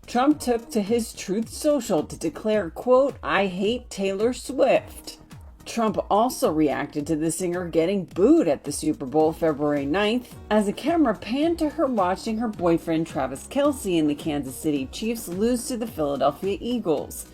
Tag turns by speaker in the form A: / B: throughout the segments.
A: Trump took to his Truth Social to declare, quote, "I hate Taylor Swift." Trump also reacted to the singer getting booed at the Super Bowl February 9th as a camera panned to her watching her boyfriend Travis Kelce and the Kansas City Chiefs lose to the Philadelphia Eagles.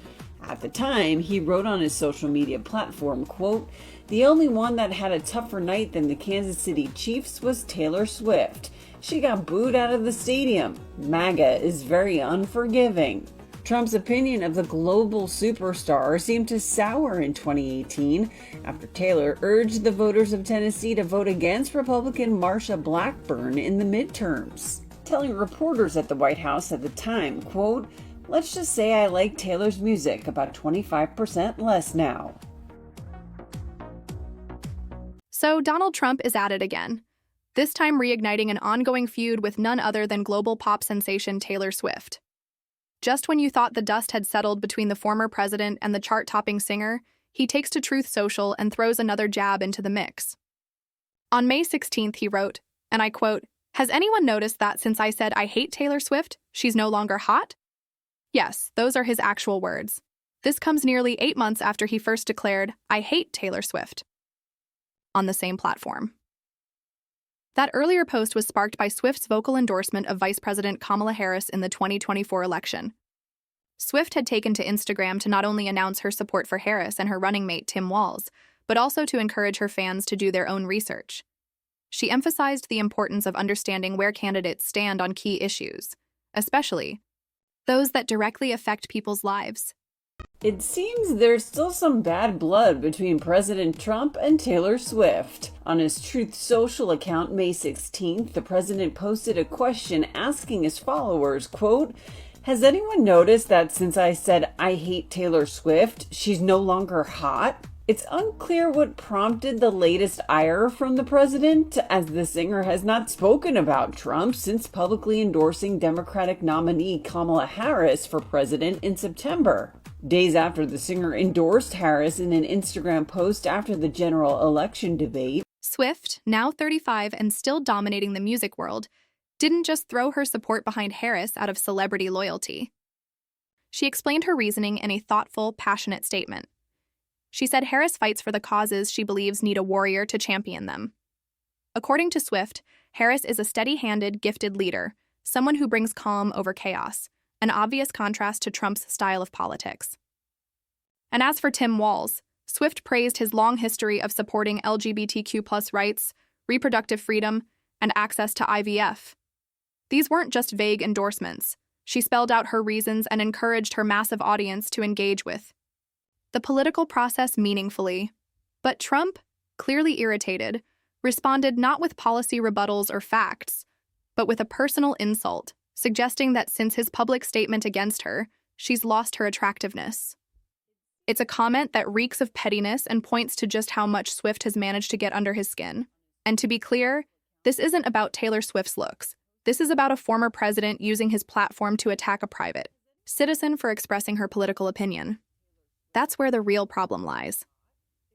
A: At the time, he wrote on his social media platform, quote, "The only one that had a tougher night than the Kansas City Chiefs was Taylor Swift. She got booed out of the stadium. MAGA is very unforgiving." Trump's opinion of the global superstar seemed to sour in 2018 after Taylor urged the voters of Tennessee to vote against Republican Marsha Blackburn in the midterms, telling reporters at the White House at the time, quote, "Let's just say I like Taylor's music about 25% less now."
B: So Donald Trump is at it again, this time reigniting an ongoing feud with none other than global pop sensation Taylor Swift. Just when you thought the dust had settled between the former president and the chart-topping singer, he takes to Truth Social and throws another jab into the mix. On May 16th, he wrote, and I quote, "Has anyone noticed that since I said I hate Taylor Swift, she's no longer hot?" Yes, those are his actual words. This comes nearly 8 months after he first declared, "I hate Taylor Swift," on the same platform. That earlier post was sparked by Swift's vocal endorsement of Vice President Kamala Harris in the 2024 election. Swift had taken to Instagram to not only announce her support for Harris and her running mate Tim Walz, but also to encourage her fans to do their own research. She emphasized the importance of understanding where candidates stand on key issues, especially those that directly affect people's lives.
A: It seems there's still some bad blood between President Trump and Taylor Swift. On his Truth Social account May 16th, the president posted a question asking his followers, quote, "Has anyone noticed that since I said I hate Taylor Swift, she's no longer hot?" It's unclear what prompted the latest ire from the president, as the singer has not spoken about Trump since publicly endorsing Democratic nominee Kamala Harris for president in September. Days after the singer endorsed Harris in an Instagram post after the general election debate,
B: Swift, now 35 and still dominating the music world, didn't just throw her support behind Harris out of celebrity loyalty. She explained her reasoning in a thoughtful, passionate statement. She said Harris fights for the causes she believes need a warrior to champion them. According to Swift, Harris is a steady-handed, gifted leader, someone who brings calm over chaos, an obvious contrast to Trump's style of politics. And as for Tim Walz, Swift praised his long history of supporting LGBTQ+ rights, reproductive freedom, and access to IVF. These weren't just vague endorsements. She spelled out her reasons and encouraged her massive audience to engage with the political process meaningfully. But Trump, clearly irritated, responded not with policy rebuttals or facts, but with a personal insult, suggesting that since his public statement against her, she's lost her attractiveness. It's a comment that reeks of pettiness and points to just how much Swift has managed to get under his skin. And to be clear, this isn't about Taylor Swift's looks. This is about a former president using his platform to attack a private citizen for expressing her political opinion. That's where the real problem lies.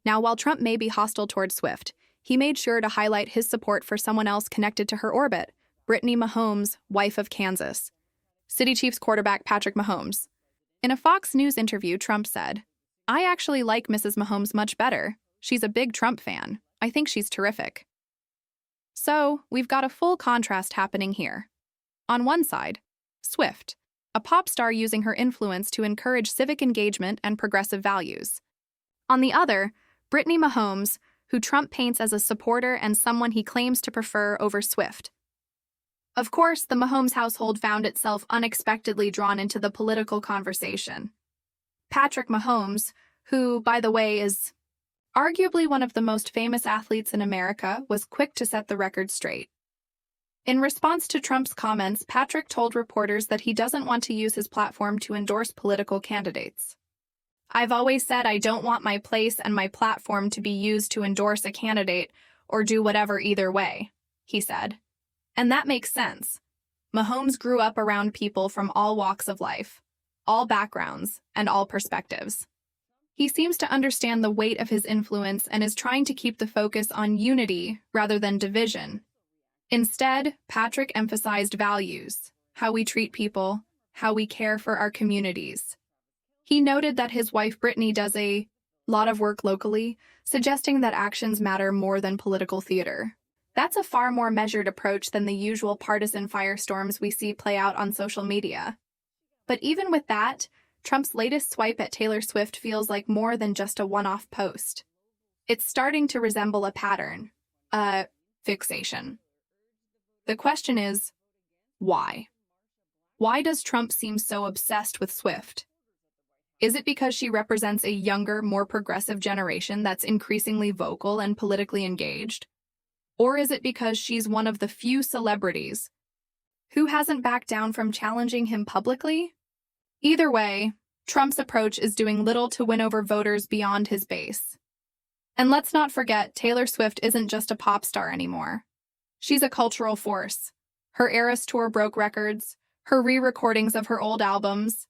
B: Now, while Trump may be hostile toward Swift, he made sure to highlight his support for someone else connected to her orbit, Brittany Mahomes, wife of Kansas City Chiefs quarterback Patrick Mahomes. In a Fox News interview, Trump said, "I actually like Mrs. Mahomes much better. She's a big Trump fan. I think she's terrific." So, we've got a full contrast happening here. On one side, Swift, a pop star using her influence to encourage civic engagement and progressive values. On the other, Brittany Mahomes, who Trump paints as a supporter and someone he claims to prefer over Swift. Of course, the Mahomes household found itself unexpectedly drawn into the political conversation. Patrick Mahomes, who, by the way, is arguably one of the most famous athletes in America, was quick to set the record straight. In response to Trump's comments, Patrick told reporters that he doesn't want to use his platform to endorse political candidates. "I've always said I don't want my place and my platform to be used to endorse a candidate or do whatever either way," he said. And that makes sense. Mahomes grew up around people from all walks of life, all backgrounds, and all perspectives. He seems to understand the weight of his influence and is trying to keep the focus on unity rather than division. Instead, Patrick emphasized values, how we treat people, how we care for our communities. He noted that his wife Brittany does a lot of work locally, suggesting that actions matter more than political theater. That's a far more measured approach than the usual partisan firestorms we see play out on social media. But even with that, Trump's latest swipe at Taylor Swift feels like more than just a one-off post. It's starting to resemble a pattern, a fixation. The question is, why? Why does Trump seem so obsessed with Swift? Is it because she represents a younger, more progressive generation that's increasingly vocal and politically engaged? Or is it because she's one of the few celebrities who hasn't backed down from challenging him publicly? Either way, Trump's approach is doing little to win over voters beyond his base. And let's not forget, Taylor Swift isn't just a pop star anymore. She's a cultural force. Her Eras tour broke records. Her re-recordings of her old albums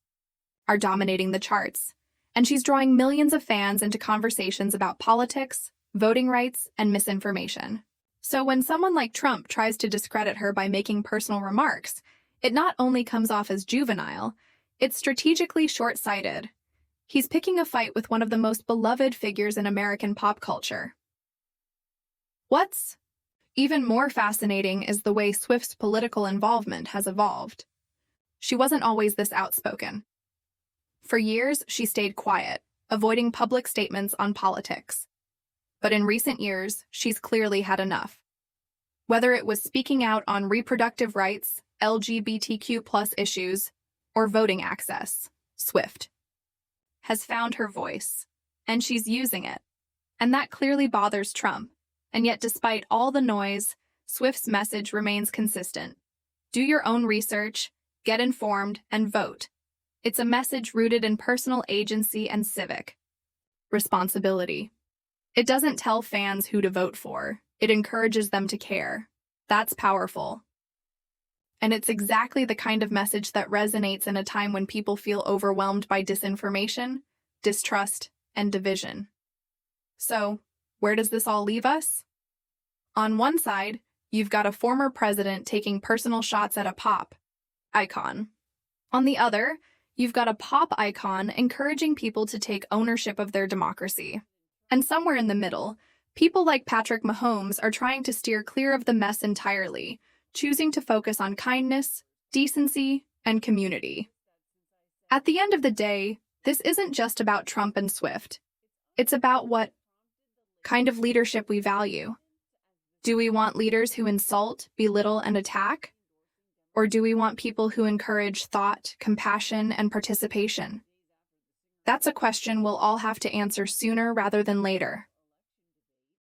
B: are dominating the charts. And she's drawing millions of fans into conversations about politics, voting rights, and misinformation. So when someone like Trump tries to discredit her by making personal remarks, it not only comes off as juvenile, it's strategically short-sighted. He's picking a fight with one of the most beloved figures in American pop culture. What's even more fascinating is the way Swift's political involvement has evolved. She wasn't always this outspoken. For years, she stayed quiet, avoiding public statements on politics. But in recent years, she's clearly had enough. Whether it was speaking out on reproductive rights, LGBTQ+ issues, or voting access, Swift has found her voice, and she's using it. And that clearly bothers Trump. And yet, despite all the noise, Swift's message remains consistent. Do your own research, get informed, and vote. It's a message rooted in personal agency and civic responsibility. It doesn't tell fans who to vote for. It encourages them to care. That's powerful. And it's exactly the kind of message that resonates in a time when people feel overwhelmed by disinformation, distrust, and division. So, where does this all leave us? On one side, you've got a former president taking personal shots at a pop icon. On the other, you've got a pop icon encouraging people to take ownership of their democracy. And somewhere in the middle, people like Patrick Mahomes are trying to steer clear of the mess entirely, choosing to focus on kindness, decency, and community. At the end of the day, this isn't just about Trump and Swift. It's about what kind of leadership we value. Do we want leaders who insult, belittle, and attack? Or do we want people who encourage thought, compassion, and participation? That's a question we'll all have to answer sooner rather than later.